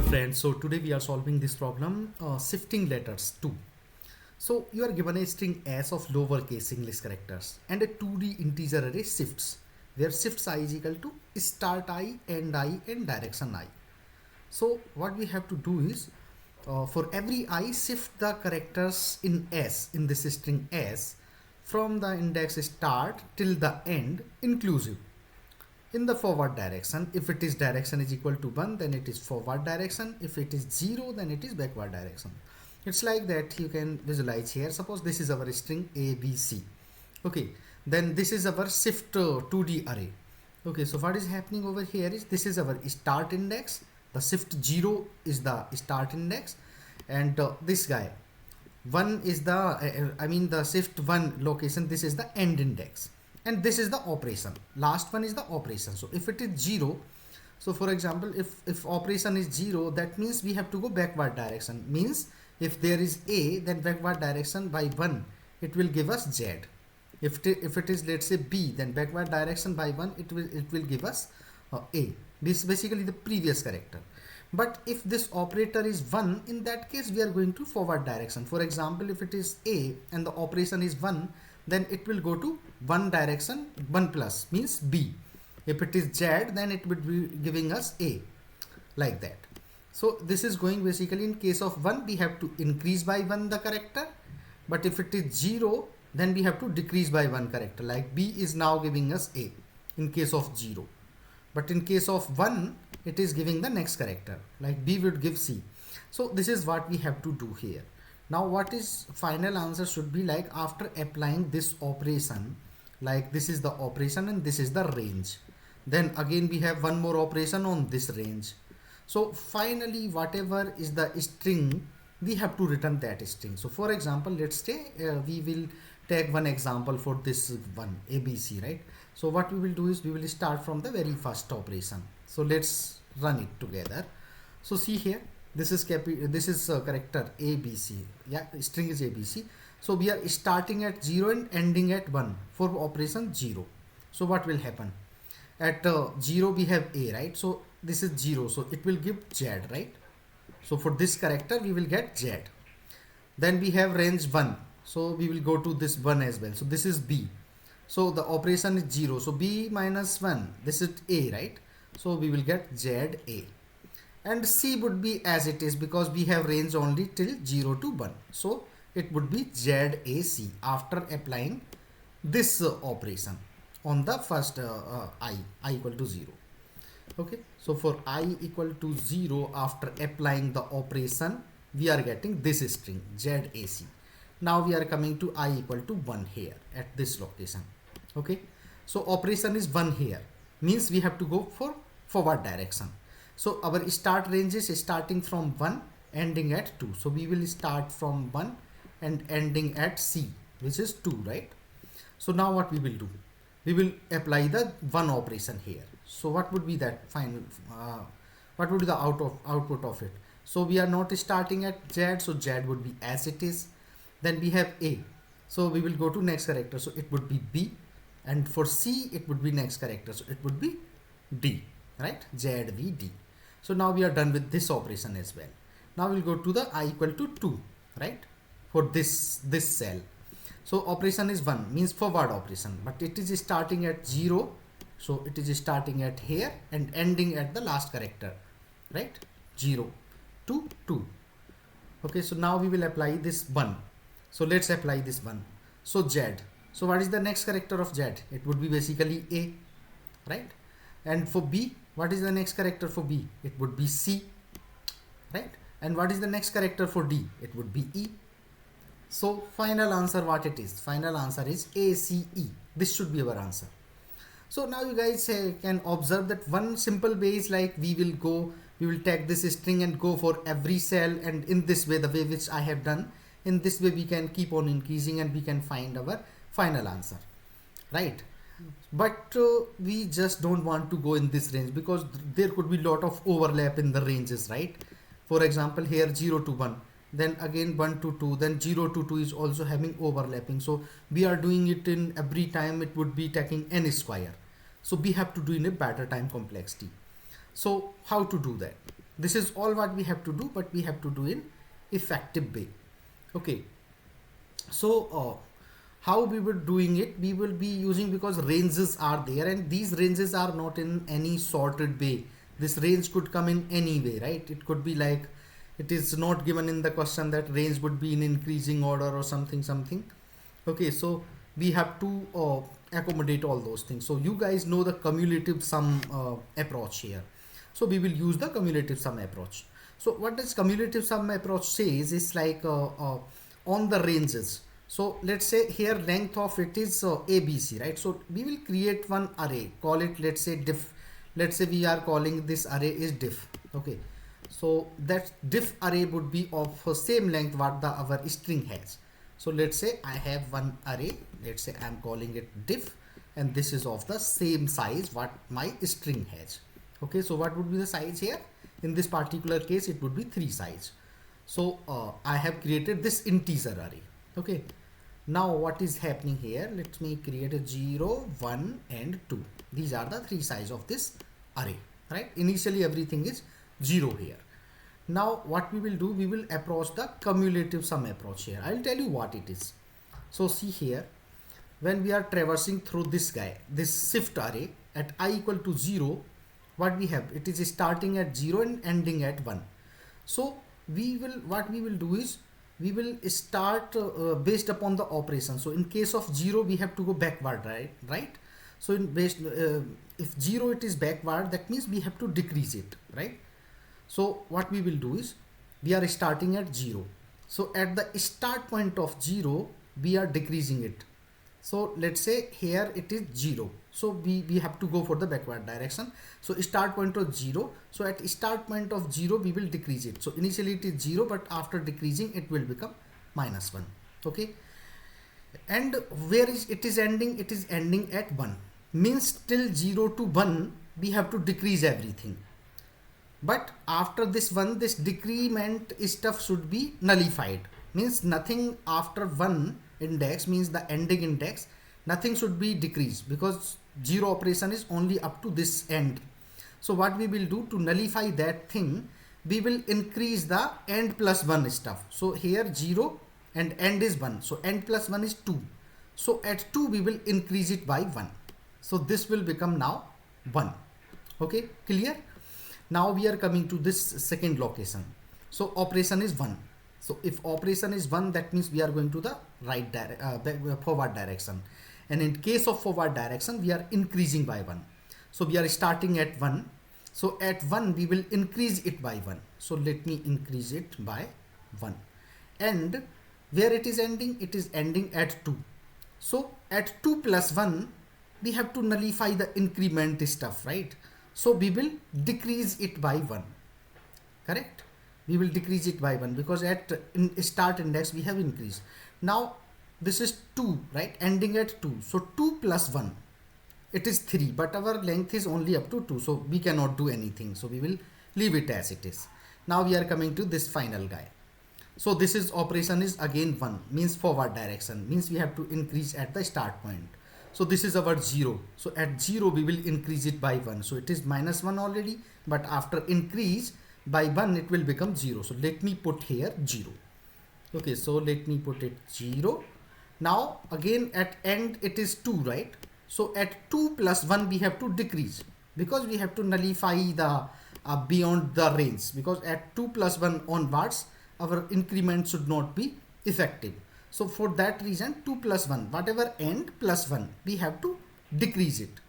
friends, so today we are solving this problem, shifting letters 2. So you are given a string S of lowercase English characters and a 2D integer array shifts, where shifts I is equal to start I, end I and direction I. So what we have to do is, for every I, shift the characters in S, in this string S, from the index start till the end inclusive, in the forward direction. If it is direction is equal to 1, then it is forward direction. If it is 0, then it is backward direction. It's like that. You can visualize here. Suppose this is our string ABC. Okay, then this is our shift 2D array. Okay, so what is happening over here is, this is our start index, the shift 0 is the start index, and this guy 1 is the the shift 1 location, this is the end index, and this is the operation, last one is the operation. So if it is 0, so for example, if operation is 0, that means we have to go backward direction. Means if there is A, then backward direction by 1, it will give us Z. If it is, let's say, B, then backward direction by 1, it will give us A. This is basically the previous character. But if this operator is 1, in that case we are going to forward direction. For example, if it is A and the operation is 1, then it will go to 1 direction, 1 plus means B. If it is Z, then it would be giving us A, like that. So this is going basically, in case of 1, we have to increase by 1 the character, but if it is 0, then we have to decrease by 1 character, like B is now giving us A in case of 0. But in case of 1, it is giving the next character, like B would give C. So this is what we have to do here. Now what is final answer should be like, after applying this operation, like this is the operation and this is the range. Then again we have one more operation on this range. So finally whatever is the string, we have to return that string. So for example, let's say we will take one example for this one, ABC, right? So what we will do is, we will start from the very first operation. So let's run it together. So see here, this is character ABC. Yeah, string is ABC. So we are starting at 0 and ending at 1 for operation 0. So what will happen? At 0 we have A, right? So this is 0, so it will give Z, right? So for this character we will get Z. Then we have range 1, so we will go to this 1 as well. So this is B. So the operation is 0, so B minus 1, this is A, right? So we will get ZA. And C would be as it is, because we have range only till 0 to 1. So it would be ZAC after applying this operation on the first I equal to 0. Okay, so for I equal to 0, after applying the operation, we are getting this string ZAC. Now we are coming to I equal to 1 here at this location. Okay, so operation is 1 here, means we have to go for forward direction. So our start range is starting from 1, ending at 2. So we will start from 1 and ending at C, which is 2, right? So now what we will do? We will apply the 1 operation here. So what would be that final, what would be the output of it? So we are not starting at Z, so Z would be as it is. Then we have A, so we will go to next character, so it would be B, and for C it would be next character, so it would be D, right? ZVD. So now we are done with this operation as well. Now we'll go to the I equal to 2, right? For this cell. So operation is 1, means forward operation, but it is starting at 0, so it is starting at here and ending at the last character, right? 0 to 2. Okay, so now we will apply this 1. So let's apply this 1. So Z. So what is the next character of Z? It would be basically A, right? And for B, what is the next character for B? It would be C, right? And what is the next character for D? It would be E. So final answer, what it is? Final answer is ACE. This should be our answer. So now you guys can observe that one simple way is like, we will take this string and go for every cell, and in this way, the way which I have done, in this way we can keep on increasing and we can find our final answer, right? But we just don't want to go in this range, because there could be a lot of overlap in the ranges, right? For example, here 0 to 1, then again 1 to 2, then 0 to 2 is also having overlapping. So we are doing it in every time, it would be taking n square. So we have to do in a better time complexity. So how to do that? This is all what we have to do, but we have to do in effective way. Okay, so how we were doing it, we will be using, because ranges are there and these ranges are not in any sorted way. This range could come in any way, right? It could be like, it is not given in the question that range would be in increasing order or something. Okay, so we have to accommodate all those things. So you guys know the cumulative sum approach here. So we will use the cumulative sum approach. So what does cumulative sum approach says is like on the ranges. So let's say here length of it is ABC, right? So we will create one array, call it, let's say diff. Let's say we are calling this array is diff. Okay, so that diff array would be of same length what the our string has. So let's say I have one array, let's say I'm calling it diff, and this is of the same size what my string has. Okay, so what would be the size here? In this particular case, it would be 3 size. So I have created this integer array. Okay, now what is happening here? Let me create a 0, 1 and 2. These are the 3 size of this array, right? Initially everything is 0 here. Now what we will do, we will approach the cumulative sum approach here. I'll tell you what it is. So see here, when we are traversing through this guy, this shift array at I equal to 0, what we have, it is starting at 0 and ending at 1. So we will, what we will do is, we will start based upon the operation. So in case of 0, we have to go backward, right? So in based if 0 it is backward, that means we have to decrease it, right? So what we will do is, we are starting at 0. So at the start point of 0, we are decreasing it. So let's say here it is 0. So we have to go for the backward direction. So start point of 0. So at start point of 0, we will decrease it. So initially it is 0, but after decreasing it will become -1. Okay. And where is it is ending? It is ending at 1. Means till 0 to 1, we have to decrease everything. But after this 1, this decrement stuff should be nullified. Means nothing after 1 index, means the ending index, nothing should be decreased, because 0 operation is only up to this end. So what we will do to nullify that thing, we will increase the end plus 1 stuff. So here 0 and end is 1. So end plus 1 is 2. So at 2 we will increase it by 1. So this will become now 1. Okay, clear? Now we are coming to this second location. So operation is 1. So if operation is 1, that means we are going to the forward direction. And in case of forward direction, we are increasing by 1. So we are starting at 1. So at 1, we will increase it by 1. So let me increase it by 1. And where it is ending? It is ending at 2. So at 2 plus 1, we have to nullify the increment stuff, right? So we will decrease it by 1. Correct? We will decrease it by 1, because at start index we have increased. Now this is 2, right? Ending at 2. So 2 plus 1, it is 3, but our length is only up to 2. So we cannot do anything. So we will leave it as it is. Now we are coming to this final guy. So this is operation is again 1, means forward direction, means we have to increase at the start point. So this is our 0. So at 0 we will increase it by 1. So it is -1 already, but after increase by 1 it will become 0. So let me put here 0. Okay, so let me put it 0. Now again at end it is 2, right? So at 2 plus 1 we have to decrease, because we have to nullify the beyond the range, because at 2 plus 1 onwards our increment should not be effective. So for that reason 2 plus 1, whatever end plus 1, we have to decrease it.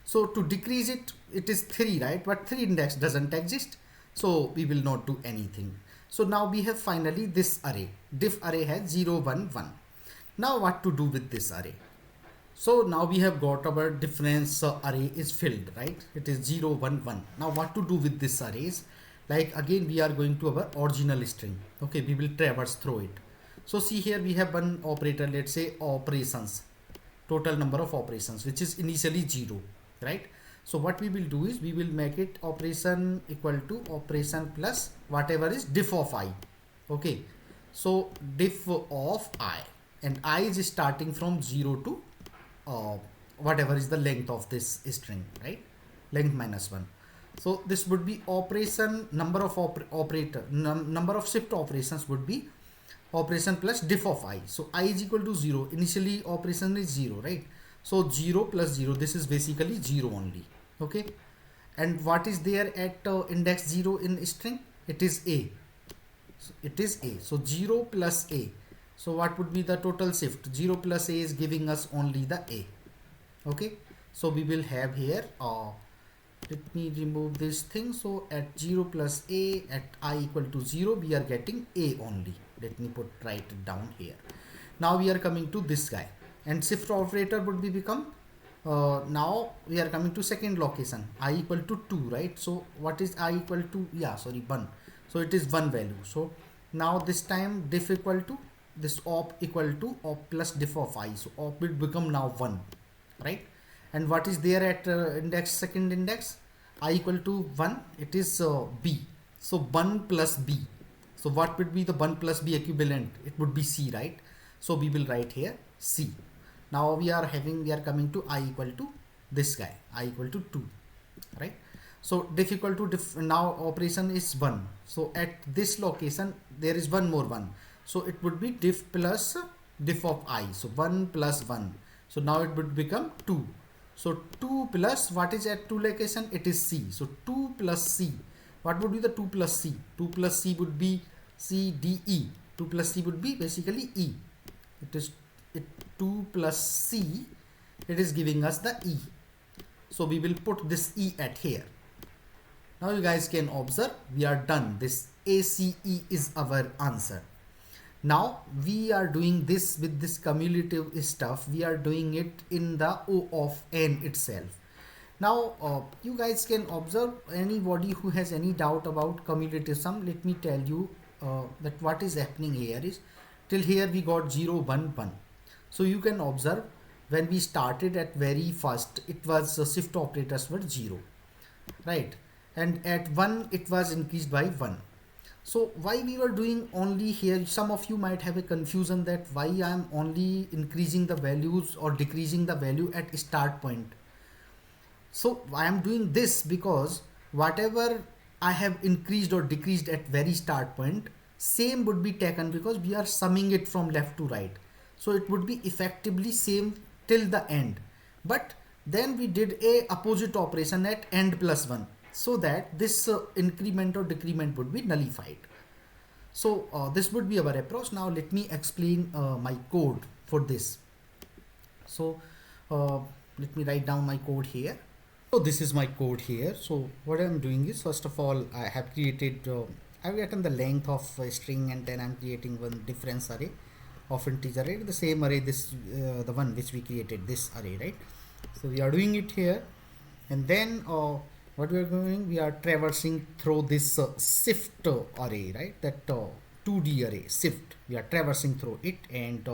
So to decrease it, it is 3, right? But 3 index doesn't exist. So we will not do anything. So now we have finally this array. Diff array has 0, 1, 1. Now what to do with this array? So now we have got our difference array is filled, right? It is 0, 1, 1. Now what to do with this arrays? Like again, we are going to our original string. Okay, we will traverse through it. So see here we have one operator, let's say operations, total number of operations, which is initially 0, right? So what we will do is we will make it operation equal to operation plus whatever is diff of I. Okay, so diff of I, and I is starting from 0 to whatever is the length of this string, right? Length -1. So this would be operation number of number of shift operations would be operation plus diff of I. So I is equal to 0. Initially operation is 0, right? So 0 plus 0, this is basically 0 only. Okay. And what is there at index 0 in string? It is A. So it is A. So 0 plus A. So what would be the total shift? 0 plus A is giving us only the A. Okay. So we will have here, let me remove this thing. So at 0 plus A, at I equal to 0, we are getting A only. Let me write it down here. Now we are coming to this guy, and shift operator would be become, now we are coming to second location, I equal to 2, right? So what is I equal to? Yeah, sorry, 1. So it is 1 value. So now this time diff equal to this op equal to op plus diff of I. So op will become now 1, right? And what is there at index, second index? I equal to 1, it is B. So 1 plus B. So what would be the 1 plus B equivalent? It would be C, right? So we will write here C. Now we are coming to I equal to this guy, I equal to 2, right? So diff equal to diff, now operation is 1. So at this location there is one more 1. So it would be diff plus diff of I. So 1 plus 1. So now it would become 2. So 2 plus what is at 2 location? It is C. So 2 plus C. What would be the 2 plus C? 2 plus C would be C, D, E. 2 plus C would be basically E. It is 2 plus C. It is giving us the E. So we will put this E at here. Now you guys can observe we are done. This ACE is our answer. Now we are doing this with this cumulative stuff. We are doing it in the O of N itself. Now you guys can observe, anybody who has any doubt about cumulative sum, let me tell you that what is happening here is, till here we got 0, 1, 1. So you can observe when we started at very first, it was shift operators were 0, right? And at 1 it was increased by 1. So why we were doing only here, some of you might have a confusion that why I am only increasing the values or decreasing the value at start point. So I am doing this because whatever I have increased or decreased at very start point, same would be taken because we are summing it from left to right. So it would be effectively same till the end. But then we did a opposite operation at end plus 1. So that this increment or decrement would be nullified. So this would be our approach. Now let me explain my code for this. So let me write down my code here. So this is my code here. So what I'm doing is, first of all, I have created, I've gotten the length of a string, and then I'm creating one difference array of integer array, the same array, this the one which we created, this array, right? So we are doing it here, and then what we are doing, we are traversing through this shift array, right? That 2D array shift, we are traversing through it, and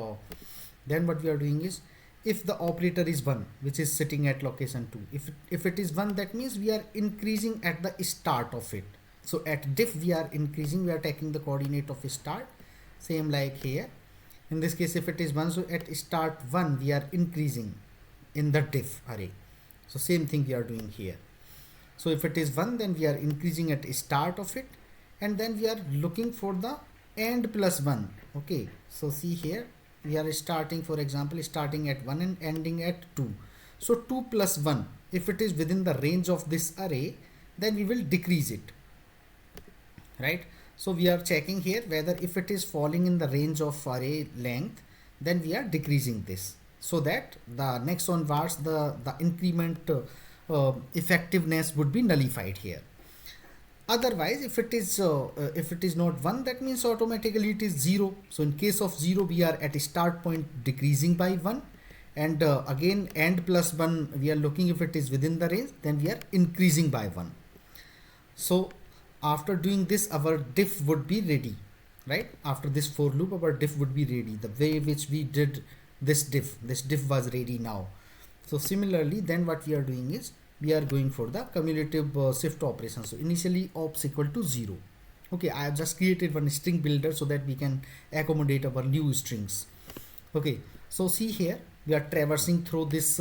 then what we are doing is, if the operator is 1, which is sitting at location 2, if it is 1, that means we are increasing at the start of it. So at diff we are increasing, we are taking the coordinate of start, same like here. In this case, if it is 1, so at start 1 we are increasing in the diff array. So same thing we are doing here. So if it is 1, then we are increasing at start of it, and then we are looking for the end plus 1. Okay, so see here, we are starting, for example, starting at 1 and ending at 2. So 2 plus 1, if it is within the range of this array, then we will decrease it, right? So we are checking here whether if it is falling in the range of array length, then we are decreasing this, so that the next onwards the increment effectiveness would be nullified here. Otherwise, if it is not 1, that means automatically it is 0. So in case of 0, we are at a start point decreasing by 1, and again end plus 1, we are looking if it is within the range, then we are increasing by 1. So after doing this, our diff would be ready, right? After this for loop, our diff would be ready. The way which we did this diff was ready now. So similarly, then what we are doing is, we are going for the cumulative shift operation. So initially ops equal to 0. Okay, I have just created one string builder so that we can accommodate our new strings. Okay, so see here, we are traversing through this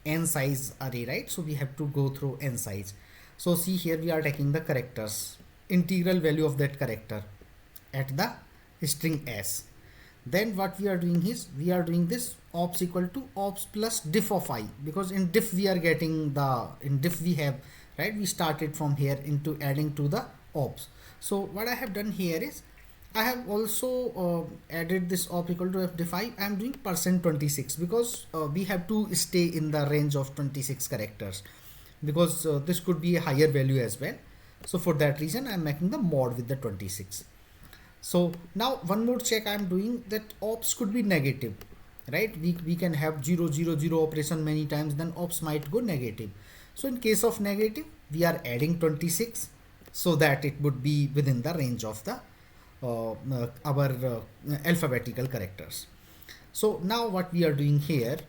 n size array, right? So we have to go through n size. So see here we are taking the characters, integral value of that character at the string s. Then what we are doing is we are doing this ops equal to ops plus diff of I, because in diff we are getting the, in diff we have, right, we started from here into adding to the ops. So what I have done here is I have also added this op equal to f diff I. I am doing %26 because we have to stay in the range of 26 characters, because this could be a higher value as well. So for that reason I am making the mod with the 26. So now one more check I am doing, that ops could be negative, right? We can have 0 0 0 operation many times, then ops might go negative. So in case of negative we are adding 26 so that it would be within the range of the our alphabetical characters. So now what we are doing here,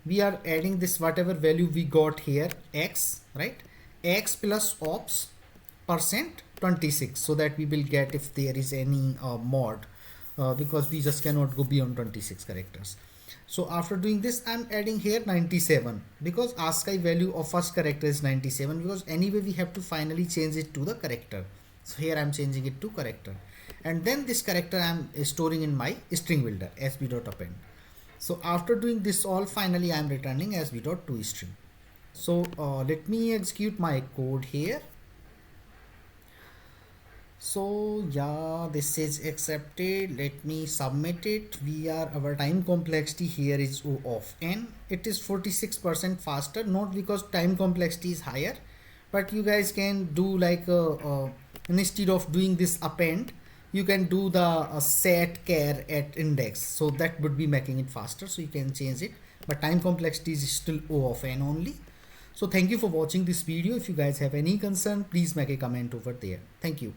we are adding this whatever value we got here x, right, x plus ops %26, so that we will get if there is any mod, because we just cannot go beyond 26 characters. So after doing this I'm adding here 97, because ASCII value of first character is 97, because anyway we have to finally change it to the character. So here I'm changing it to character, and then this character I'm storing in my string builder sb.append. So after doing this all, finally I'm returning sb.toString. So let me execute my code here. So yeah, this is accepted. Let me submit it. Our time complexity here is O of n. It is 46% faster, not because time complexity is higher, but you guys can do like instead of doing this append, you can do the set char at index, so that would be making it faster. So you can change it, but time complexity is still O of n only. So thank you for watching this video. If you guys have any concern, please make a comment over there. Thank you.